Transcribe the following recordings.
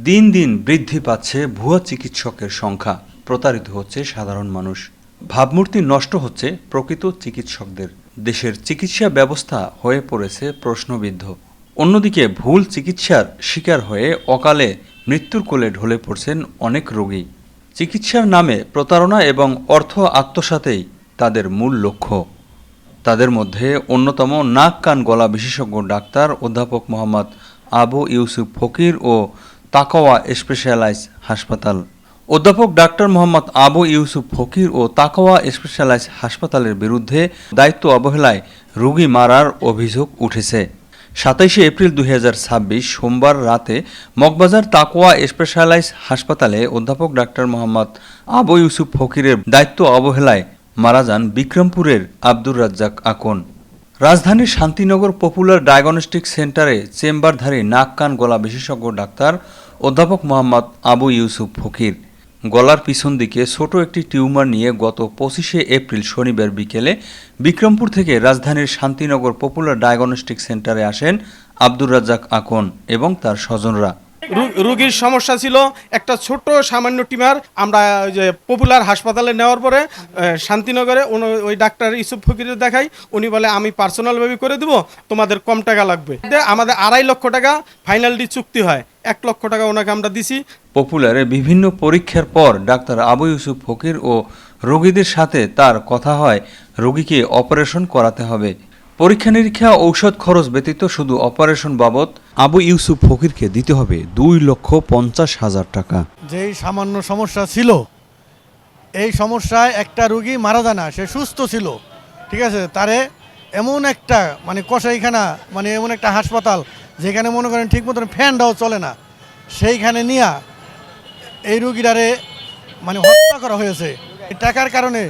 দিন দিন বৃদ্ধি পাচ্ছে ভুয়া চিকিৎসকের সংখ্যা, প্রতারিত হচ্ছে সাধারণ মানুষ, ভাবমূর্তি নষ্ট হচ্ছে প্রকৃত চিকিৎসকদের, দেশের চিকিৎসা ব্যবস্থা হয়ে পড়েছে প্রশ্নবিদ্ধ। অন্যদিকে ভুল চিকিৎসার শিকার হয়ে অকালে মৃত্যুর কোলে ঢলে পড়ছেন অনেক রোগী। চিকিৎসার নামে প্রতারণা এবং অর্থ আত্মসাতেই তাদের মূল লক্ষ্য। তাদের মধ্যে অন্যতম নাক কান গলা বিশেষজ্ঞ ডাক্তার অধ্যাপক মোহাম্মদ আবু ইউসুফ ফকির ও তাকওয়া স্পেশালাইজ হাসপাতাল। অধ্যাপক ডাক্তার মোহাম্মদ আবু ইউসুফ ফকির ও তাকওয়া স্পেশালাইজ হাসপাতালের বিরুদ্ধে দায়িত্ব অবহেলায় রোগী মারার অভিযোগ উঠেছে। 27 এপ্রিল 2026 সোমবার রাতে মগবাজার তাকওয়া স্পেশালাইজ হাসপাতালে অধ্যাপক ডাক্তার মোহাম্মদ আবু ইউসুফ ফকিরের দায়িত্ব অবহেলায় মারা যান বিক্রমপুরের আব্দুর রাজ্জাক আকন। রাজধানীর শান্তিনগর পপুলার ডায়াগনস্টিক সেন্টারে চেম্বারধারী নাক কান গলা বিশেষজ্ঞ ডাক্তার অধ্যাপক মোহাম্মদ আবু ইউসুফ ফকির গলার পিছন দিকে ছোট একটি টিউমার নিয়ে গত 25 এপ্রিল শনিবার বিকেলে বিক্রমপুর থেকে রাজধানীর শান্তিনগর পপুলার ডায়াগনস্টিক সেন্টারে আসেন আব্দুর রাজ্জাক আকন এবং তার স্বজনরা। রোগীর সমস্যা ছিল একটা ছোট সামান্য টিমার। আমরা যে পপুলার হাসপাতালে নেওয়ার পরে শান্তিনগরে ওই ডাক্তার ইউসুফ ফকিরের দেখাই, উনি বলে আমি পার্সোনালভাবে করে দেবো, তোমাদের কম টাকা লাগবে। আমাদের 2.5 লক্ষ টাকা ফাইনালি চুক্তি হয়, 1 লক্ষ টাকা ওনাকে আমরা দিছি। পপুলারে বিভিন্ন পরীক্ষার পর ডাক্তার আবু ইউসুফ ফকির ও রোগীদের সাথে তার কথা হয় রোগীকে অপারেশন করাতে হবে। পরীক্ষা নিরীক্ষা ঔষধ খরচ ব্যতীত শুধু অপারেশন বাবদ আবু ইউসুফ ফকিরকে দিতে হবে 2,50,000 টাকা। যেই সামান্য সমস্যা ছিল, এই সমস্যায় একটা রুগী মারা যায় না, সে সুস্থ ছিল, ঠিক আছে। তারে এমন একটা কসাইখানা এমন একটা হাসপাতাল যেখানে মনে করেন ঠিক মতন ফ্যানটাও চলে না, সেইখানে নিয়ে এই রুগীটারে হত্যা করা হয়েছে। টাকার কারণে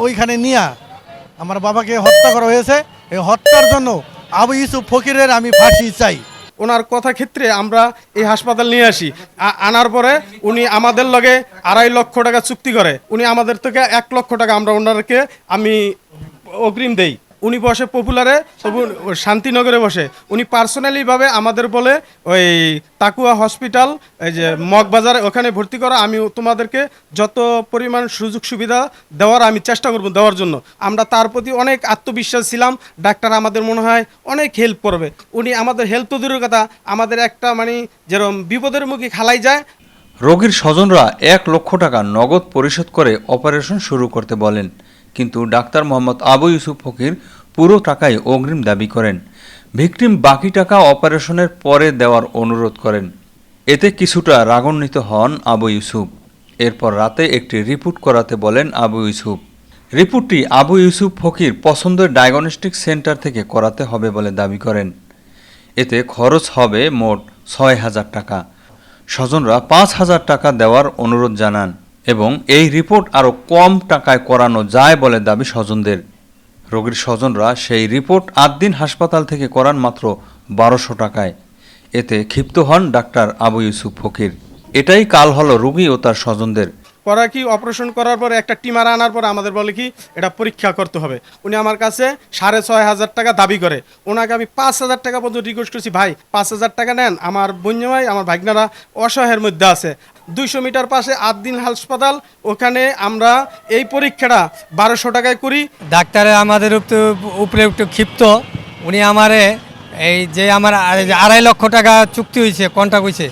ওইখানে নিয়ে আমার বাবাকে হত্যা করা হয়েছে। এই হত্যার জন্য আবু ইউসুফ ফকিরের আমি ফাঁসি চাই। ওনার কথা ক্ষেত্রে আমরা এই হাসপাতাল নিয়ে আসি, আনার পরে উনি আমাদের লগে 2.5 লক্ষ টাকা চুক্তি করে, উনি আমাদের থেকে 1 লক্ষ টাকা আমরা ওনারকে আমি অগ্রিম দেই। উনি বসে পপুলারে, শান্তিনগরে বসে, উনি পার্সোনালিভাবে আমাদের বলে ওই তাকুয়া হসপিটাল এই যে মগবাজারে ওখানে ভর্তি করা, আমি তোমাদেরকে যত পরিমাণ সুযোগ সুবিধা দেওয়ার আমি চেষ্টা করব দেওয়ার জন্য। আমরা তার প্রতি অনেক আত্মবিশ্বাস ছিলাম, ডাক্তার আমাদের মনে হয় অনেক হেল্প করবে। উনি আমাদের হেল্প তো দূরের কথা, আমাদের একটা যেরকম বিপদের মুখে খালাই যায়। রোগীর স্বজনরা 1 লক্ষ টাকা নগদ পরিশোধ করে অপারেশন শুরু করতে বলেন, কিন্তু ডাক্তার মোহাম্মদ আবু ইউসুফ ফকির পুরো টাকাই অগ্রিম দাবি করেন। ভিকটিম বাকি টাকা অপারেশনের পরে দেওয়ার অনুরোধ করেন। এতে কিছুটা রাগান্বিত হন আবু ইউসুফ। এরপর রাতে একটি রিপোর্ট করাতে বলেন আবু ইউসুফ। রিপোর্টটি আবু ইউসুফ ফকির পছন্দের ডায়াগনস্টিক সেন্টার থেকে করাতে হবে বলে দাবি করেন। এতে খরচ হবে মোট 6,000 টাকা। স্বজনরা 5,000 টাকা দেওয়ার অনুরোধ জানান এবং এই রিপোর্ট আরও কম টাকায় করানো যায় বলে দাবি স্বজনদের। রোগীর স্বজনরা সেই রিপোর্ট 8 দিন হাসপাতাল থেকে করান মাত্র 1200 টাকায়। এতে ক্ষিপ্ত হন ডাক্তার আবু ইউসুফ ফকির। এটাই কাল হলো রোগী ও তার স্বজনদের। করা কি অপারেশন করার পরে একটা টিমার আনার পর আমাদের বলে কি এটা পরীক্ষা করতে হবে। উনি আমার কাছে 6,500 টাকা দাবি করে। ওনাকে আমি 5,000 টাকা পর্যন্ত রিকোয়েস্ট করছি, ভাই 5,000 টাকা নেন, আমার বোন ভাই আমার ভাগনারা অসহায়ের মধ্যে আছে। 200 মিটার পাশে 8 দিন হাসপাতাল, ওখানে আমরা এই পরীক্ষাটা 1200 টাকায় করি। ডাক্তারে আমাদের উপরে একটু ক্ষিপ্ত। উনি আমারে এই যে আমার 2.5 লক্ষ টাকা চুক্তি হয়েছে, কন্ট্রাক্ট হয়েছে,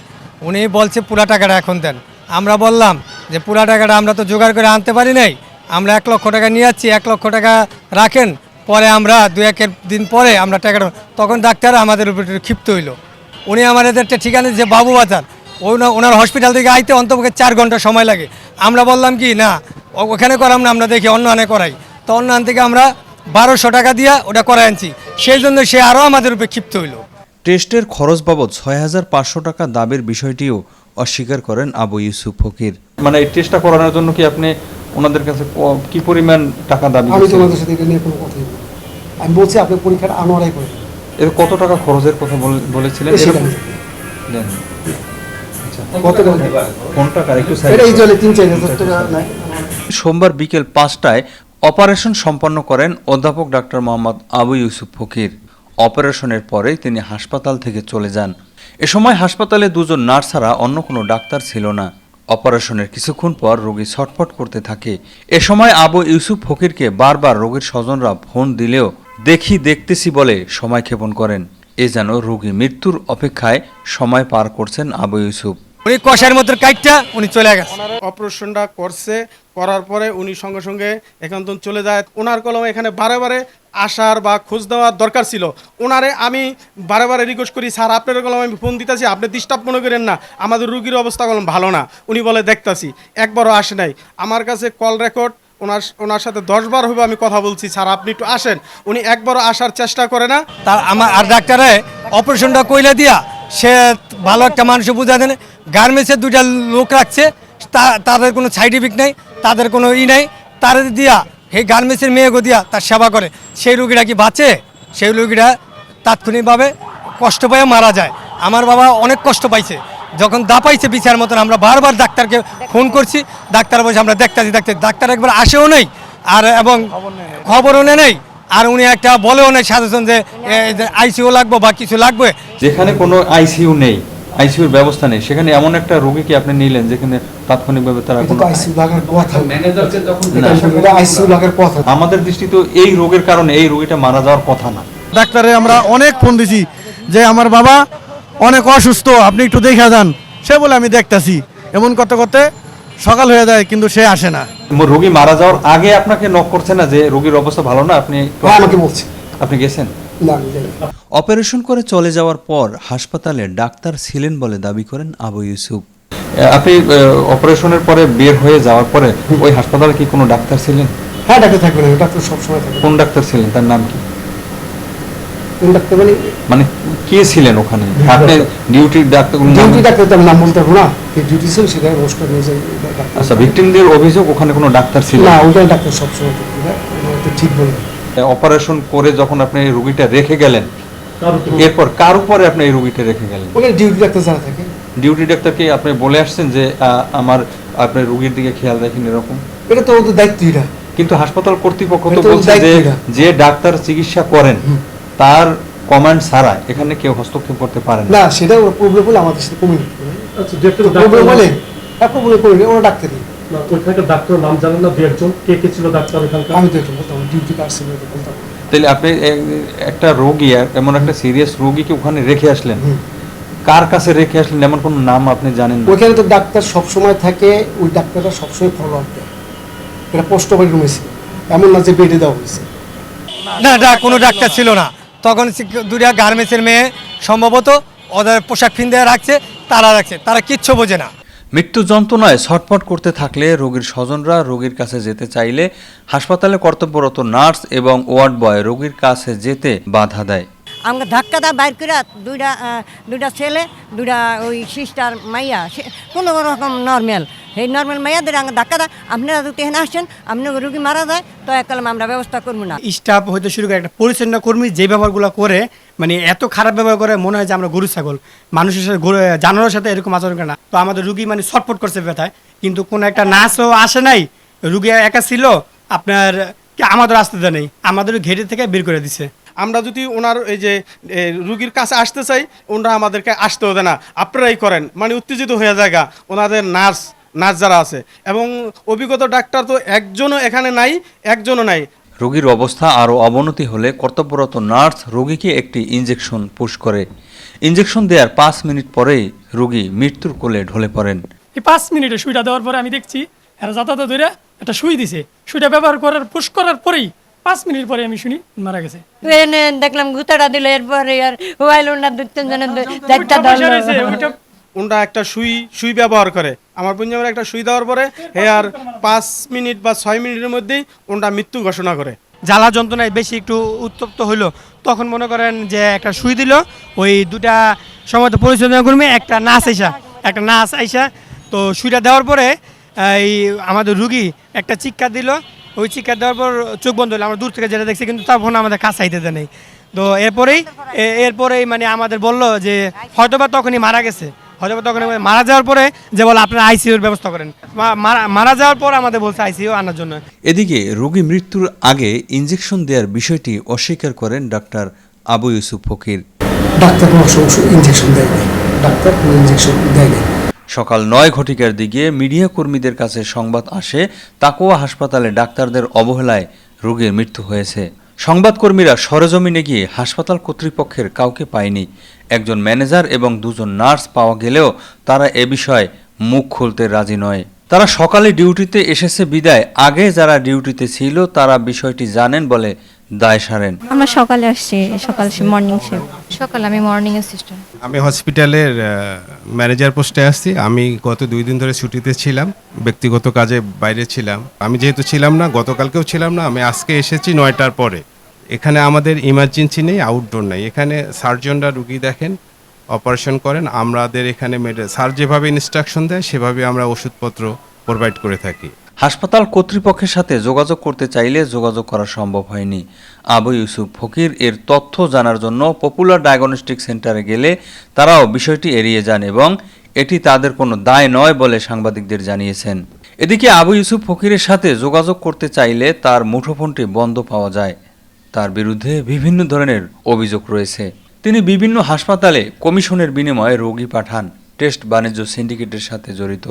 উনি বলছে পুরা টাকাটা এখন দেন। আমরা বললাম যে পুরা টাকাটা আমরা তো জোগাড় করে আনতে পারি নাই, আমরা 1 লক্ষ টাকা নিয়ে যাচ্ছি, 1 লক্ষ টাকা রাখেন, পরে আমরা 2-1 দিন পরে আমরা টাকাটা। তখন ডাক্তার আমাদের উপরে ক্ষিপ্ত হইল। উনি আমাদের একটা ঠিকানা যে বাবু বাজার, ওনার হসপিটাল থেকে আইতে অন্তপক্ষে 4 ঘন্টা সময় লাগে। আমরা বললাম কি না ওখানে করাম না, আমরা দেখি অন্য আনে করাই। তো অন্য আন থেকে আমরা 1200 টাকা দিয়ে ওটা করাই আনছি, সেই জন্য সে আরও আমাদের উপরে ক্ষিপ্ত হইল। টেস্টের খরচ বাবদ 6,500 টাকা দাবির বিষয়টিও অস্বীকার করেন আবু ইউসুফ ফকির। এই টেস্টটা করানোর জন্য কি আপনি ওনাদের কাছে কি পরিমাণ টাকা দাবি? আমি তোমাদের সাথে এটা নিয়ে কোনো কথাই বলি, আমি বলছি আপনি পরীক্ষাটা আনোয়ারাই করেন। এর কত টাকা খরচের কথা বলেছিলেন? সোমবার বিকেল 5টায় অপারেশন সম্পন্ন করেন অধ্যাপক ডাক্তার মোহাম্মদ আবু ইউসুফ ফকির। অপারেশনের পরেই তিনি হাসপাতাল থেকে চলে যান। এ সময় হাসপাতালে দুজন নার্স ছাড়া অন্য কোনো ডাক্তার ছিল না। অপারেশনের কিছুক্ষণ পর রোগী ছটফট করতে থাকে। এ সময় আবু ইউসুফ ফকিরকে বারবার রোগীর স্বজনরা ফোন দিলেও দেখতেছি বলে সময় ক্ষেপণ করেন। এ যেন রোগী মৃত্যুর অপেক্ষায় সময় পার করছেন আবু ইউসুফ। উনি কষার মতো কাইটটা উনি চলে গেছে। অপারেশনটা করার পরে উনি সঙ্গে সঙ্গে এখান থেকে চলে যায়। ওনার কলমে এখানে বারে আসার বা খোঁজ দেওয়ার দরকার ছিল। ওনারে আমি বারে রিকোয়েস্ট করি, স্যার আপনার কলমে আমি ফোন দিতেছি, আপনি ডিস্টার্ব মনে করেন না, আমাদের রুগীর অবস্থা কলম ভালো না। উনি বলে দেখতাছি, একবারও আসে নাই। আমার কাছে কল রেকর্ড ওনার সাথে 10 বার হবে আমি কথা বলছি, স্যার আপনি একটু আসেন। উনি একবারও আসার চেষ্টা করে না। তার আমার আর ডাক্তারে অপারেশনটা কইলে দিয়া সে ভালো একটা মানুষ বুঝা দেন। গার্মেন্টসের 2টা লোক রাখছে, তাদের কোনো সাইড ইফেক্ট নেই, তাদের কোনো নাই, তাদের দিয়া সেই গার্মেন্টসের মেয়েকে দিয়া তার সেবা করে। সেই রুগীরা কি বাঁচে? সেই রুগীরা তাৎক্ষণিকভাবে কষ্ট পেয়ে মারা যায়। আমার বাবা অনেক কষ্ট পাইছে, যখন দাপাইছে বিচার মতন আমরা বারবার ডাক্তারকে ফোন করছি। ডাক্তার বলছে আমরা দেখতেছি। ডাক্তার একবার আসেও নেই আর এবং খবরও নেই। আর উনি একটা বলেও নেই সাজেশন যে আইসিইউ লাগবে বা কিছু লাগবে। যেখানে কোনো আইসিইউ নেই, আইসিইউর ব্যবস্থা নেই, সেখানে এমন একটা রোগীকে আপনি নিলেন যেখানে তাৎক্ষণিকভাবে তারা এটা কোনো তো আইসিইউ লাগার কথা। ম্যানেজারকে যখন এটা আইসিইউ লাগার কথা। আমাদের দৃষ্টিতে এই রোগের কারণে এই রোগীটা মারা যাওয়ার কথা না। ডাক্তারে আমরা অনেক ফোন দিছি যে আমার বাবা অনেক অসুস্থ, আপনি একটু দেখা যান। সে বলে আমি দেখতাছি। এমন করতে সকাল হয়ে যায় কিন্তু সে আসে না। রোগী মারা যাওয়ার আগে আপনাকে নক করছে না যে রোগীর অবস্থা ভালো না, আপনি আমাকে বলছে আপনি গেছেন? না আমি জানি না। অপারেশন করে চলে যাওয়ার পর হাসপাতালে ডাক্তার ছিলেন বলে দাবি করেন আবু ইউসুফ। আপনি অপারেশনের পরে বের হয়ে যাওয়ার পরে ওই হাসপাতালে কি কোনো ডাক্তার ছিলেন? হ্যাঁ ডাক্তার থাকবে না, ডাক্তার সবসময় থাকবে। কোন ডাক্তার ছিলেন, তার নাম কি? কোন ডাক্তার মানে মানে কে ছিলেন ওখানে? আপনি ডিউটি ডাক্তার? ডিউটি ডাক্তার তো আমি নাম বলতে পারবো না, যে ডিউটি ছিল সেটা রোস্টার নিয়ে যাই। আচ্ছা, ভিকটিমদের অভিযোগ ওখানে কোনো ডাক্তার ছিল না, ওইটাই ডাক্তার সবসময় থাকবে না, তো ঠিক বলবেন। অপারেশন করে যখন আপনি এই রোগীটা রেখে গেলেন, এরপর কার উপরে আপনি এই রোগীটা রেখে গেলেন? ওখানে ডিউটি ডাক্তার যারা থাকে। ডিউটি ডাক্তারকে আপনি বলে আসছেন যে আমার আপনার রোগীর দিকে খেয়াল রাখেন এরকম? এটা তো ওদের দায়িত্ব। এটা কিন্তু হাসপাতাল কর্তৃপক্ষ তো এটা তো বলছে যে দায়িত্ব। যে ডাক্তার চিকিৎসা করেন তার কমান্ড ছাড়া এখানে কেউ হস্তক্ষেপ করতে পারে না। না, সেটা ওরা প্রবলেম বলে আমাদের সাথে কমিউনিকেট করে। আচ্ছা, দু একটা প্রবলেম ডাক্তার বলে হ্যাঁ প্রবলেম করে ওরা ডাক্তারই। না, ওইখানকার ডাক্তারের নাম জানেন না? 2-1 কে কে ছিল ডাক্তার ওইখানকার? আমি তো এটা বলতাম ডিউটি কাটছে বলতাম। তাহলে আপনি একটা রোগী, এমন একটা সিরিয়াস রোগীকে ওখানে রেখে আসলেন, কার কাছে রেখে আসলেন এমন কোন নাম আপনি জানেন না? ওইখানে তো ডাক্তার সবসময় থাকে, ওই ডাক্তাররা সবসময় ফলো আপ দেয়। এটা পোস্ট অপারেটিভ রুমে ছিল, এমন না যে বেডে দেওয়া হয়েছে। না, কোনো ডাক্তার ছিল না তখন। 2টা গার্মেন্টসের মেয়ে সম্ভবত ওদের পোশাক ফিন্দে রাখছে, তারা কিচ্ছু বোঝে না। মৃত্যু যন্ত্রণায় ছটফট করতে থাকলে রোগীর স্বজনরা রোগীর কাছে যেতে চাইলে হাসপাতালে কর্তব্যরত নার্স এবং ওয়ার্ড বয় রোগীর কাছে যেতে বাধা দেয়। আমাকে ধাক্কা দা বাইর করে দুইটা ছেলে, 2টা ওই সিস্টার মাইয়া, কোনো রকম নর্মাল, সেই নর্মাল মাইয়াদের আমাকে ধাক্কা দা, আপনারা যদি এখানে আসছেন, আপনার রুগী মারা যায় তো এককালে আমরা ব্যবস্থা করবো না। স্টাফ হয়তো শুরু করে একটা পরিচ্ছন্ন কর্মী যে ব্যবহারগুলো করে, মানে এত খারাপ ব্যবহার করে মনে হয় যে আমরা গরু ছাগল, মানুষের সাথে জানোয়ারের সাথে এরকম আচরণ করে না। তো আমাদের রুগী মানে ছটফট করছে ব্যথায়, কিন্তু কোনো একটা নার্সও আসে নাই, রুগী একা ছিল, আপনার আমাদের আসতে দেয় নেই, আমাদের ঘেটে থেকে বের করে দিছে। আমরা যদি ওনার এই যে রুগীর কাছে আসতে চাই, ওনারা আমাদেরকে আসতেও দেয় না, আপনারাই করেন, মানে উত্তেজিত হয়ে জায়গা ওনাদের নার্স যারা আছে। এবং অভিজ্ঞতা ডাক্তার তো একজনও এখানে নাই, একজনও নাই। রোগীর অবস্থা আরও অবনতি হলে কর্তব্যরত নার্স রোগীকে একটি ইনজেকশন পুশ করে। ইনজেকশন দেওয়ার 5 মিনিট পরেই রোগী মৃত্যুর কোলে ঢলে পড়েন। এই 5 মিনিটে সুইটা দেওয়ার পরে আমি দেখছি এরা যাতায়াত ধরে একটা সুই দিছে, সুইটা ব্যবহার করার পুশ করার পরেই 5 মিনিট পরে আমি শুনি মারা গেছে। এনে দেখলাম গুতাটা দিল, এরপরে আর হইল না 2-3 জনের দেখটা ওনরা একটা সুই ব্যবহার করে। আমার পঞ্জাবের একটা সুই দেওয়ার পরে আর 5 মিনিট বা 6 মিনিটের মধ্যেই ওনরা মৃত্যু ঘোষণা করে। জ্বালা যন্ত্রণায় বেশি একটু উত্তপ্ত হইলো, তখন মনে করেন যে একটা সুই দিল, ওই 2টা সময় তো পরিচালনা কর্মী একটা নার্স আইসা তো সুইটা দেওয়ার পরে এই আমাদের রুগী একটা চিৎকার দিল, ওই চিৎকার দেওয়ার পর চোখ বন্ধ হলো, আমরা দূর থেকে যেটা দেখছি, কিন্তু তখন আমাদের কাছে আইতে দেয় নেই। তো এরপরেই মানে আমাদের বললো যে হয়তোবা তখনই মারা গেছে, হয়তো তখন মারা যাওয়ার পরে যে বলে আপনারা আইসিইউর ব্যবস্থা করেন। মারা যাওয়ার পর আমাদের বলছে আইসিইউ আনার জন্য। এদিকে রোগী মৃত্যুর আগে ইনজেকশন দেওয়ার বিষয়টি অস্বীকার করেন ডাক্তার আবু ইউসুফ ফকির। ডাক্তার কোনো ইনজেকশন দেয়নি। ডাক্তার কোনো ইঞ্জেকশন দেয় না। সকাল ৯ ঘটিকার দিকে মিডিয়া কর্মীদের কাছে সংবাদ আসে তাকোয়া হাসপাতালে ডাক্তারদের অবহেলায় রোগীর মৃত্যু হয়েছে। সংবাদকর্মীরা সরেজমিনে গিয়ে হাসপাতাল কর্তৃপক্ষের কাউকে পায়নি। একজন ম্যানেজার এবং 2জন নার্স পাওয়া গেলেও তারা এ বিষয়ে মুখ খুলতে রাজি নয়। তারা সকালে ডিউটিতে এসেছে বিদায় আগে যারা ডিউটিতে ছিল তারা বিষয়টি জানেন বলে দায় সারেন। আমরা সকালে আসছি, সকাল মর্নিং শিফট। সকাল আমি মর্নিং অ্যাসিস্ট্যান্ট। আমি হসপিটালের ম্যানেজার পোস্টে আসছি। আমি গত 2 দিন ধরে ছুটিতে ছিলাম, ব্যক্তিগত কাজে বাইরে ছিলাম। আমি যেহেতু ছিলাম না, গতকালকেও ছিলাম না, আমি আজকে এসেছি 9টার পরে। এখানে আমাদের ইমার্জেন্সি নেই, আউটডোর নেই। এখানে সার্জনরা রুগী দেখেন, অপারেশন করেন। আমাদের এখানে স্যার যেভাবে ইনস্ট্রাকশন দেয় সেভাবে আমরা ওষুধপত্র প্রোভাইড করে থাকি। হাসপাতাল কর্তৃপক্ষের সাথে যোগাযোগ করতে চাইলে যোগাযোগ করা সম্ভব হয়নি। আবু ইউসুফ ফকির এর তথ্য জানার জন্য পপুলার ডায়াগনস্টিক সেন্টারে গেলে তারাও বিষয়টি এড়িয়ে যান এবং এটি তাদের কোনো দায় নয় বলে সাংবাদিকদের জানিয়েছেন। এদিকে আবু ইউসুফ ফকিরের সাথে যোগাযোগ করতে চাইলে তার মুঠোফোনটি বন্ধ পাওয়া যায়। তার বিরুদ্ধে বিভিন্ন ধরনের অভিযোগ রয়েছে। তিনি বিভিন্ন হাসপাতালে কমিশনের বিনিময়ে রোগী পাঠান, টেস্ট বাণিজ্য সিন্ডিকেটের সাথে জড়িত।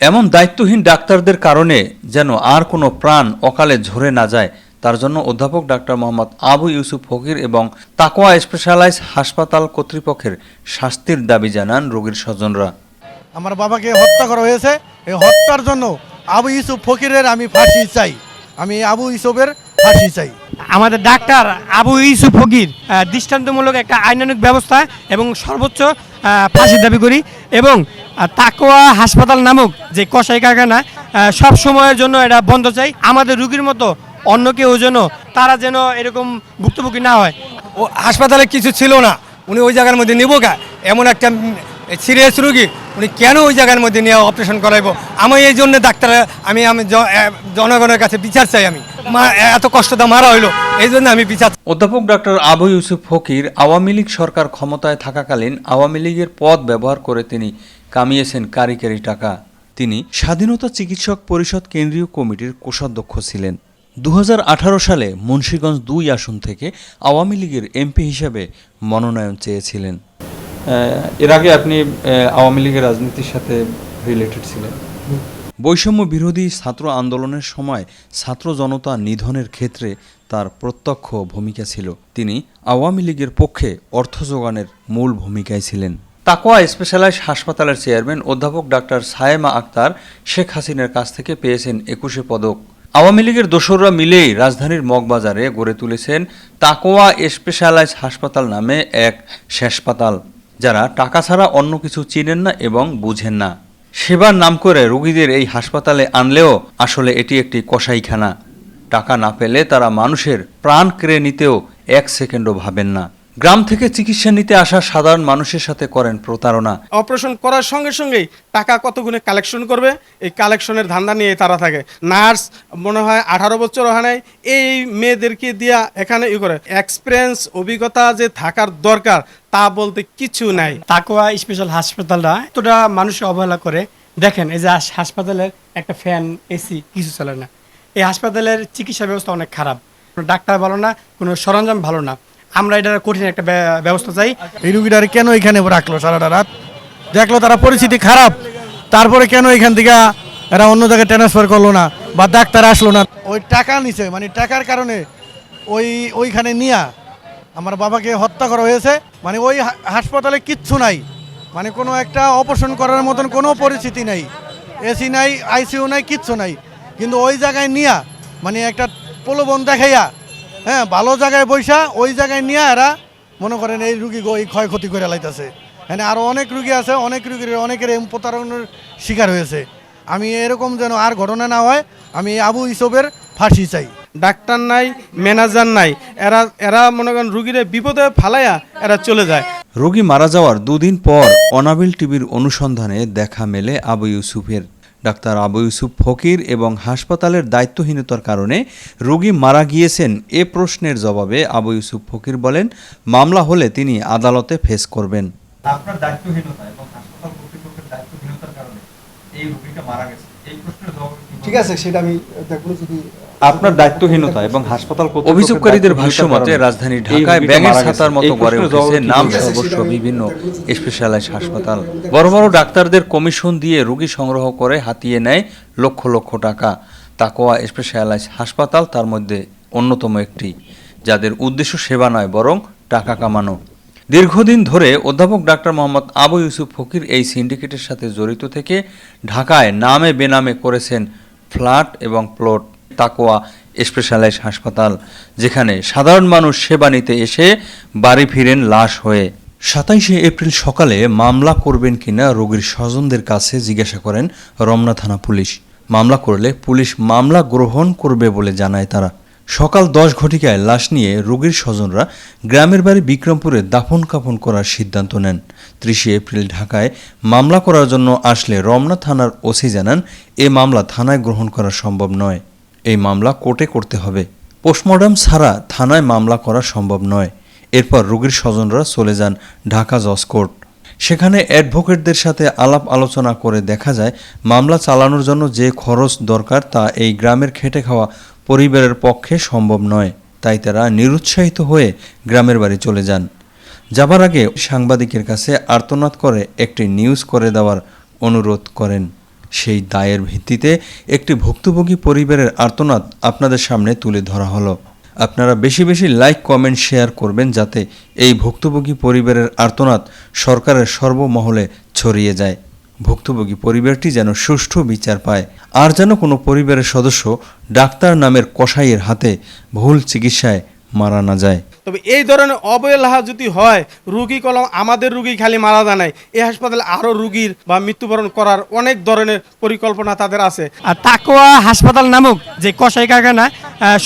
এমন দায়িত্বহীন ডাক্তারদের কারণে যেন আর কোনো প্রাণ অকালে ঝরে না যায় তার জন্য অধ্যাপক ডাক্তার মোহাম্মদ আবু ইউসুফ ফকির এবং তাকোয়া স্পেশালাইজড হাসপাতাল কর্তৃপক্ষের শাস্তির দাবি জানান রোগীর স্বজনরা। আমার বাবাকে হত্যা করা হয়েছে, এই হত্যার জন্য আবু ইউসুফ ফকিরের আমি ফাঁসি চাই। আমি আবু ইউসুফের ফাঁসি চাই। আমাদের ডাক্তার আবু ইউসুফ ফকির দৃষ্টান্তমূলক একটা আইনানুগ ব্যবস্থা এবং সর্বোচ্চ ফাঁসির দাবি করি এবং তাকোয়া হাসপাতাল নামক যে কসাই কারখানা সব সময়ের জন্য এটা বন্ধ চাই। আমাদের রুগীর মতো অন্য কেউ যেন তারা যেন এরকম ভুক্তভোগী না হয়। ও হাসপাতালে কিছু ছিল না, উনি ওই জায়গার মধ্যে নেবো কা? এমন একটা সিরিয়াস রুগী উনি কেন ওই জায়গার মধ্যে নিয়ে অপারেশন করাইবো? আমি এই জন্য ডাক্তার আমি জনগণের কাছে বিচার চাই। আমি এত কষ্টটা মারা হইলো, এই জন্য আমি বিচার। অধ্যাপক ডাক্তার আবু ইউসুফ ফকির আওয়ামী লীগ সরকার ক্ষমতায় থাকাকালীন আওয়ামী লীগের পদ ব্যবহার করে তিনি কামিয়েছেন কারি কারি টাকা। তিনি স্বাধীনতা চিকিৎসক পরিষদ কেন্দ্রীয় কমিটির কোষাধ্যক্ষ ছিলেন। 2018 সালে মুন্সিগঞ্জ 2 আসন থেকে আওয়ামী লীগের এমপি হিসেবে মনোনয়ন চেয়েছিলেন। এর আগে আপনি আওয়ামী লীগের রাজনীতির সাথে রিলেটেড ছিলেন। বৈষম্য বিরোধী ছাত্র আন্দোলনের সময় ছাত্র জনতা নিধনের ক্ষেত্রে তার প্রত্যক্ষ ভূমিকা ছিল। তিনি আওয়ামী লীগের পক্ষে অর্থ যোগানের মূল ভূমিকায় ছিলেন। তাকোয়া স্পেশালাইজড হাসপাতালের চেয়ারম্যান অধ্যাপক ডাক্তার সায়েমা আক্তার শেখ হাসিনার কাছ থেকে পেয়েছেন 21 পদক। আওয়ামী লীগের দোসররা মিলেই রাজধানীর মগবাজারে গড়ে তুলেছেন তাকোয়া স্পেশালাইজড হাসপাতাল নামে এক শেষপাতাল, যারা টাকা ছাড়া অন্য কিছু চিনেন না এবং বুঝেন না। সেবার নাম করে রোগীদের এই হাসপাতালে আনলেও আসলে এটি একটি কসাইখানা। টাকা না পেলে তারা মানুষের প্রাণ কেড়ে নিতেও 1 সেকেন্ডও ভাবেন না। গ্রাম থেকে চিকিৎসা নিতে আসা সাধারণ মানুষের সাথে করেন প্রতারণা। অপারেশন করার সঙ্গে সঙ্গেই টাকা কত গুণে কালেকশন করবে, এই কালেকশনের ধান্দা নিয়ে তারা থাকে। নার্স মনে হয় 18 বছর হয় নাই, এই মেয়েদেরকে দিয়া এখানে করে এক্সপিরিয়েন্স অভিজ্ঞতা যে থাকার দরকার তা বলতে কিছু নাই। তাকোয়া স্পেশাল হাসপাতালটা এতটা মানুষের অবহেলা করে। দেখেন এই যে হাসপাতালের একটা ফ্যান, এসি কিছু চলে না। এই হাসপাতালের চিকিৎসা ব্যবস্থা অনেক খারাপ, কোনো ডাক্তার ভালো না, কোনো সরঞ্জাম ভালো না। আমরা এটার কঠিন একটা ব্যবস্থা চাই। এই রুগীটারে কেন এখানে রাখলো সারাটা রাত? দেখলো তারা পরিস্থিতি খারাপ, তারপরে কেন এখান থেকে এরা অন্য জায়গায় ট্রান্সফার করলো না বা ডাক্তার আসলো না? ওই টাকা নিছে, মানে টাকার কারণে ওইখানে নিয়ে আমার বাবাকে হত্যা করা হয়েছে। মানে ওই হাসপাতালে কিচ্ছু নাই, মানে কোনো একটা অপারেশন করার মতন কোনো পরিস্থিতি নাই, এসি নাই, আইসিইউ নাই, কিচ্ছু নাই। কিন্তু ওই জায়গায় নিয়ে মানে একটা প্রলোভন দেখাইয়া, হ্যাঁ, ভালো জায়গায় বৈশা ওই জায়গায় নিয়ে এরা মনে করেন এই রুগী এই ক্ষয়ক্ষতি করে লাইতেছে। হ্যাঁ, আরও অনেক রুগী আছে, অনেকের প্রতারণার শিকার হয়েছে। আমি এরকম যেন আর ঘটনা না হয়, আমি আবু ইউসুফের ফাঁসি চাই। ডাক্তার নাই, ম্যানেজার নাই, এরা মনে করেন রুগীরে বিপদে ফালাইয়া এরা চলে যায়। রোগী মারা যাওয়ার 2 দিন পর অনাবিল টিভির অনুসন্ধানে দেখা মেলে আবু ইউসুফের। ডাক্তার আবু ইউসুফ ফকির এবং হাসপাতালের দায়িত্বহীনতার কারণে রোগী মারা গিয়েছেন এ প্রশ্নের জবাবে আবু ইউসুফ ফকির বলেন, মামলা হলে তিনি আদালতে ফেস করবেন। আপনার দায়িত্বহীনতা এবং হাসপাতাল কর্তৃপক্ষের দায়িত্বহীনতার কারণে এই রোগীটা মারা গেছে, এই প্রশ্নের জবাবে ঠিক আছে, সেটা আমি দেখব যদি আপনার দায়িত্বহীনতা এবং হাসপাতাল কর্তৃপক্ষের অভিযোগকারীদের দায়িত্বহীনতার ভাষ্যমতে কারণে রাজধানীর এই ঢাকায় রোগীটা ব্যাঙের মারা গেছে। ছাতার মতো এই গড়ে প্রশ্নের জবাব উঠেছে কি নাম দিবেন? সর্বস্ব বিভিন্ন স্পেশালাইজড হাসপাতাল। বড় বড় ডাক্তারদের কমিশন দিয়ে রোগী সংগ্রহ করে হাতিয়ে নেয় লক্ষ লক্ষ টাকা। তাকোয়া স্পেশালাইজড হাসপাতাল তার মধ্যে অন্যতম একটি, যাদের উদ্দেশ্য সেবা নয় বরং টাকা কামানো। দীর্ঘদিন ধরে অধ্যাপক ডাক্তার মোহাম্মদ আবু ইউসুফ ফকির এই সিন্ডিকেটের সাথে জড়িত থেকে ঢাকায় নামে বেনামে করেছেন ফ্ল্যাট এবং প্লট তাকোয়া স্পেশালাইজড হাসপাতাল, যেখানে সাধারণ মানুষ সেবা নিতে এসে বাড়ি ফিরেন লাশ হয়ে। 27শে এপ্রিল সকালে মামলা করবেন কিনা রোগীর স্বজনদের কাছে জিজ্ঞাসা করেন রমনা থানা পুলিশ। মামলা করলে পুলিশ মামলা গ্রহণ করবে বলে জানায় তারা। সকাল 10 ঘটিকায় লাশ নিয়ে রোগীর স্বজনরা গ্রামের বাড়ি বিক্রমপুরে দাফন কাফন করার সিদ্ধান্ত নেন। 30শে এপ্রিল ঢাকায় মামলা করার জন্য আসলে রমনা থানার ওসি জানান এ মামলা থানায় গ্রহণ করা সম্ভব নয়, এই মামলা কোর্টে করতে হবে। পোস্টমর্টম ছাড়া থানায় মামলা করা সম্ভব নয়। এরপর রোগীর স্বজনরা চলে যান ঢাকা জজ কোর্ট। সেখানে অ্যাডভোকেটদের সাথে আলাপ আলোচনা করে দেখা যায় মামলা চালানোর জন্য যে খরচ দরকার তা এই গ্রামের খেটে খাওয়া পরিবারের পক্ষে সম্ভব নয়। তাই তারা নিরুৎসাহিত হয়ে গ্রামের বাড়ি চলে যান। যাবার আগে সাংবাদিকের কাছে আর্তনাদ করে একটি নিউজ করে দেওয়ার অনুরোধ করেন। সেই দায়ের ভিত্তিতে একটি ভুক্তভোগী পরিবারের আর্তনাদ আপনাদের সামনে তুলে ধরা হলো। আপনারা বেশি বেশি লাইক, কমেন্ট, শেয়ার করবেন যাতে এই ভুক্তভোগী পরিবারের আর্তনাদ সরকারের সর্বমহলে ছড়িয়ে যায়। ভুক্তভোগী পরিবারটি যেন সুষ্ঠু বিচার পায়, আর যেন কোনো পরিবারের সদস্য ডাক্তার নামের কসাইয়ের হাতে ভুল চিকিৎসায় মারা না যায়। তবে এই ধরনের অবহেলা যদি হয়, রুগী কলম আমাদের রুগী খালি মারা যায় নাই, এই হাসপাতালে আরও রুগীর বা মৃত্যুবরণ করার অনেক ধরনের পরিকল্পনা তাদের আছে। আর তাকোয়া হাসপাতাল নামক যে কসাই কারখানা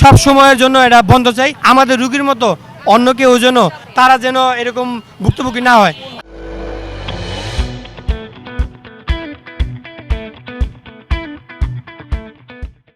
সব সময়ের জন্য এটা বন্ধ চাই। আমাদের রুগীর মতো অন্য কেউ যেন তারা যেন এরকম ভুক্তভোগী না হয়